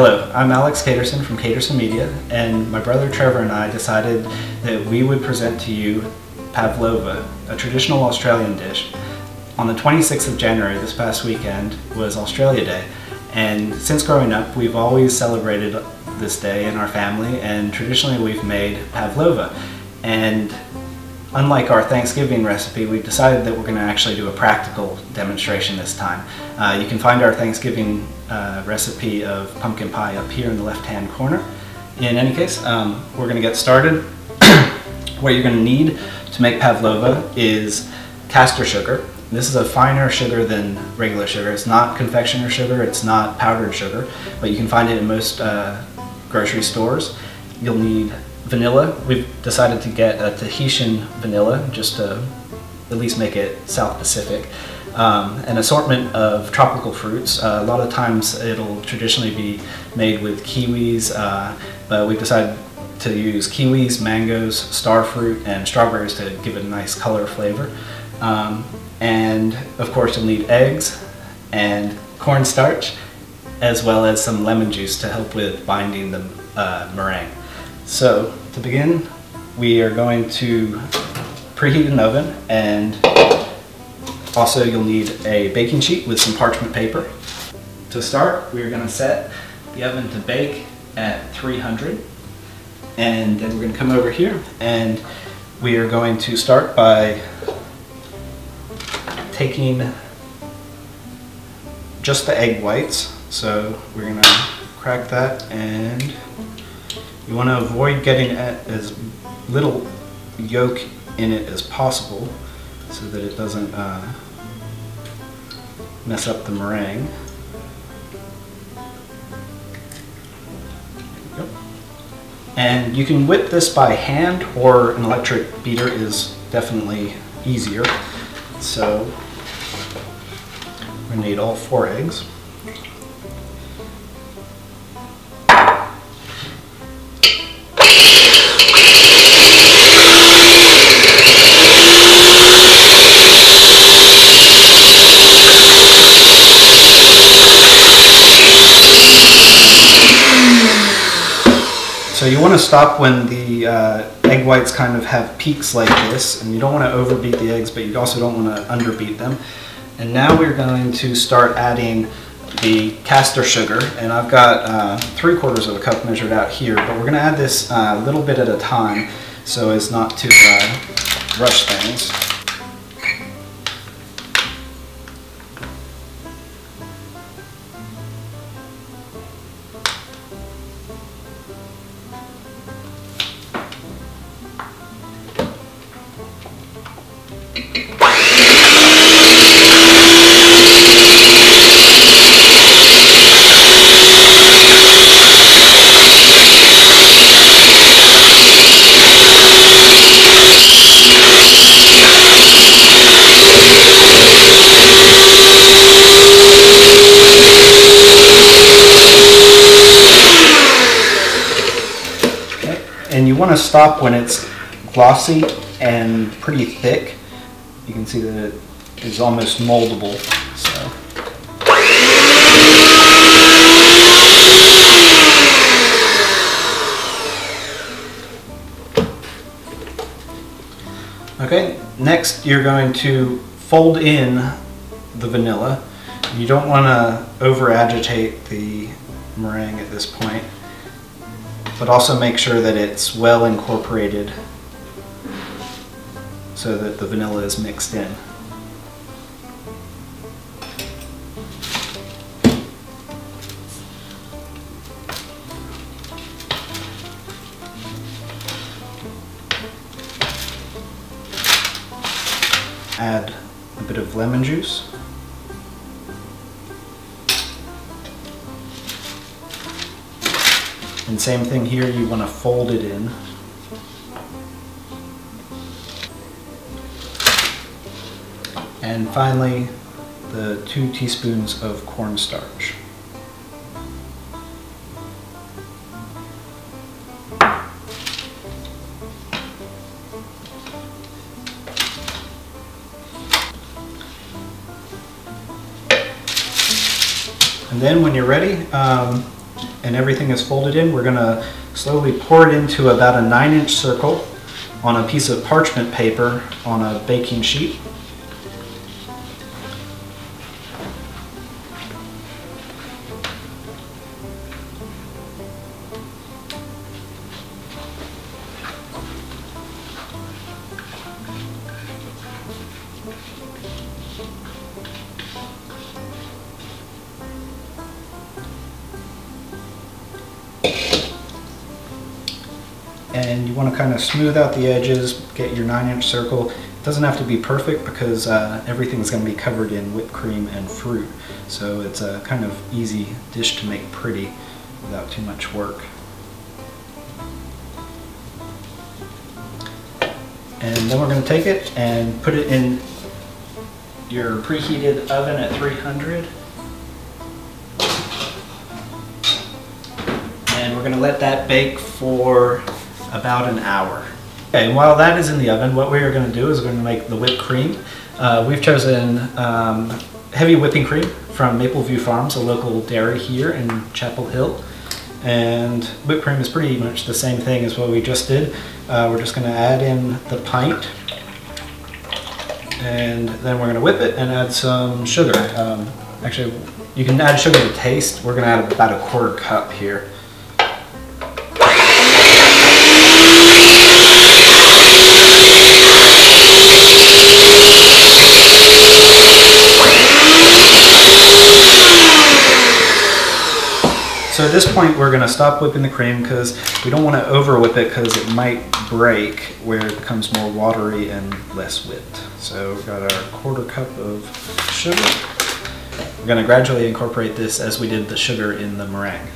Hello, I'm Alex Caterson from Caterson Media, and my brother Trevor and I decided that we would present to you Pavlova, a traditional Australian dish. On the 26th of January, this past weekend, was Australia Day, and since growing up we've always celebrated this day in our family, and traditionally we've made Pavlova. And unlike our Thanksgiving recipe, we've decided that we're going to actually do a practical demonstration this time. You can find our Thanksgiving recipe of pumpkin pie up here in the left-hand corner. In any case, we're going to get started. What you're going to need to make Pavlova is castor sugar. This is a finer sugar than regular sugar. It's not confectioner sugar, it's not powdered sugar, but you can find it in most grocery stores. You'll need vanilla. We've decided to get a Tahitian vanilla just to at least make it South Pacific. An assortment of tropical fruits. A lot of times it'll traditionally be made with kiwis, but we've decided to use kiwis, mangoes, star fruit, and strawberries to give it a nice color flavor. And of course you'll need eggs and cornstarch, as well as some lemon juice to help with binding the meringue. So to begin, we are going to preheat an oven, and also you'll need a baking sheet with some parchment paper. To start, we're going to set the oven to bake at 300, and then we're going to come over here and we are going to start by taking just the egg whites. So we're going to crack that, and you want to avoid getting as little yolk in it as possible so that it doesn't mess up the meringue. There we go. And you can whip this by hand, or an electric beater is definitely easier. So we're going to need all 4 eggs. So you want to stop when the egg whites kind of have peaks like this, and you don't want to overbeat the eggs, but you also don't want to underbeat them. And now we're going to start adding the castor sugar, and I've got 3/4 of a cup measured out here, but we're going to add this a little bit at a time so as not to rush things. And you want to stop when it's glossy and pretty thick. You can see that it is almost moldable. So. Okay, next you're going to fold in the vanilla. You don't want to over agitate the meringue at this point, but also make sure that it's well incorporated so that the vanilla is mixed in. Add a bit of lemon juice. And same thing here, you want to fold it in. And finally, the 2 teaspoons of cornstarch. And then when you're ready, and everything is folded in, we're going to slowly pour it into about a 9-inch circle on a piece of parchment paper on a baking sheet. And you want to kind of smooth out the edges, get your 9-inch circle. It doesn't have to be perfect because everything's going to be covered in whipped cream and fruit. So it's a kind of easy dish to make pretty without too much work. And then we're going to take it and put it in your preheated oven at 300. And we're going to let that bake for about an hour. Okay, and while that is in the oven, what we are going to do is we're going to make the whipped cream. We've chosen heavy whipping cream from Mapleview Farms, a local dairy here in Chapel Hill. And whipped cream is pretty much the same thing as what we just did. We're just going to add in the pint, and then we're going to whip it and add some sugar. Actually, you can add sugar to taste. We're going to add about a 1/4 cup here. So at this point we're going to stop whipping the cream because we don't want to over whip it because it might break where it becomes more watery and less whipped. So we've got our 1/4 cup of sugar. We're going to gradually incorporate this as we did the sugar in the meringue.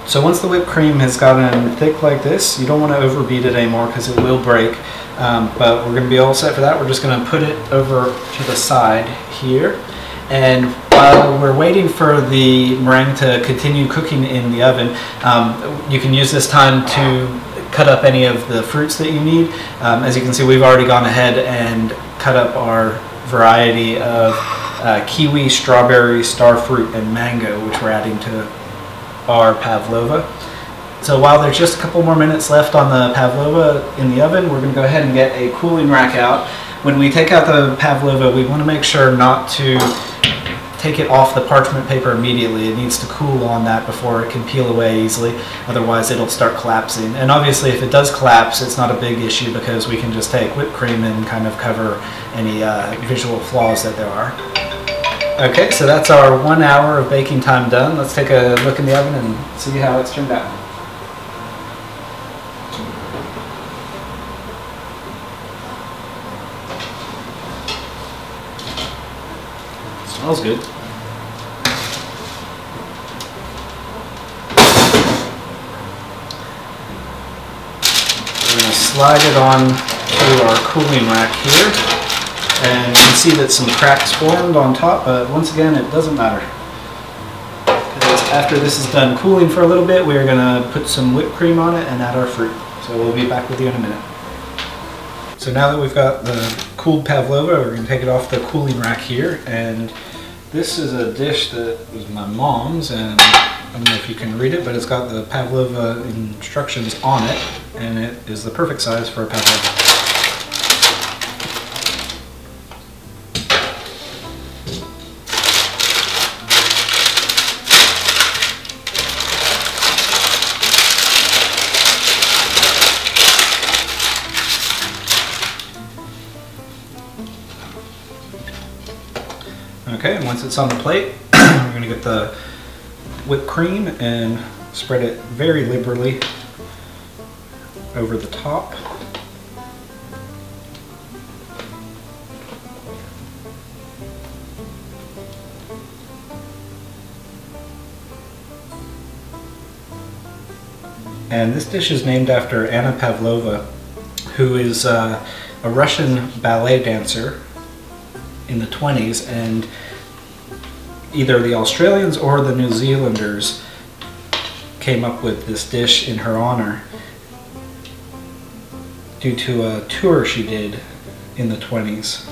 So once the whipped cream has gotten thick like this, you don't want to overbeat it anymore because it will break. But we're going to be all set for that. We're just going to put it over to the side here. And while we're waiting for the meringue to continue cooking in the oven, you can use this time to cut up any of the fruits that you need. As you can see, we've already gone ahead and cut up our variety of kiwi, strawberry, starfruit, and mango, which we're adding to our pavlova. So while there's just a couple more minutes left on the pavlova in the oven, we're going to go ahead and get a cooling rack out. When we take out the pavlova, we want to make sure not to take it off the parchment paper immediately. It needs to cool on that before it can peel away easily, otherwise it'll start collapsing. And obviously if it does collapse, it's not a big issue because we can just take whipped cream and kind of cover any visual flaws that there are. Okay, so that's our 1 hour of baking time done. Let's take a look in the oven and see how it's turned out. Smells good. We're going to slide it on to our cooling rack here, and you can see that some cracks formed on top, but once again it doesn't matter. Because after this is done cooling for a little bit, we're going to put some whipped cream on it and add our fruit. So we'll be back with you in a minute. So now that we've got the cooled pavlova, we're going to take it off the cooling rack here, and this is a dish that was my mom's, and I don't know if you can read it, but it's got the pavlova instructions on it, and it is the perfect size for a pavlova. Okay, and once it's on the plate, we're going to get the whipped cream and spread it very liberally over the top. And this dish is named after Anna Pavlova, who is a Russian ballet dancer in the 20s, and either the Australians or the New Zealanders came up with this dish in her honor due to a tour she did in the 20s.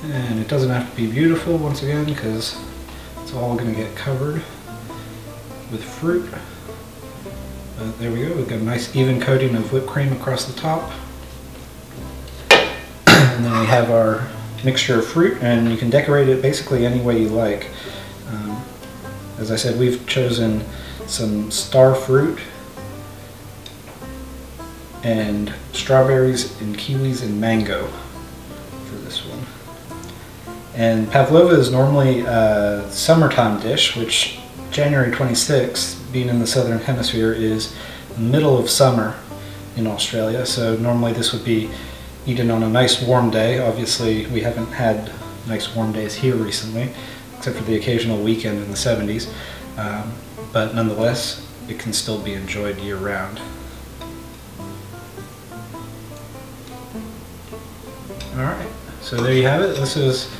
And it doesn't have to be beautiful once again, because it's all going to get covered with fruit. But there we go, we've got a nice even coating of whipped cream across the top. And then we have our mixture of fruit, and you can decorate it basically any way you like. As I said, we've chosen some star fruit and strawberries and kiwis and mango for this one. And pavlova is normally a summertime dish, which January 26th, being in the southern hemisphere, is the middle of summer in Australia. So normally this would be eaten on a nice warm day. Obviously we haven't had nice warm days here recently, except for the occasional weekend in the 70s. But nonetheless, it can still be enjoyed year-round. Alright, so there you have it. This is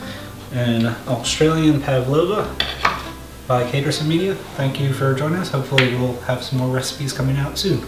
an Australian pavlova by Caterson Media. Thank you for joining us. Hopefully we'll have some more recipes coming out soon.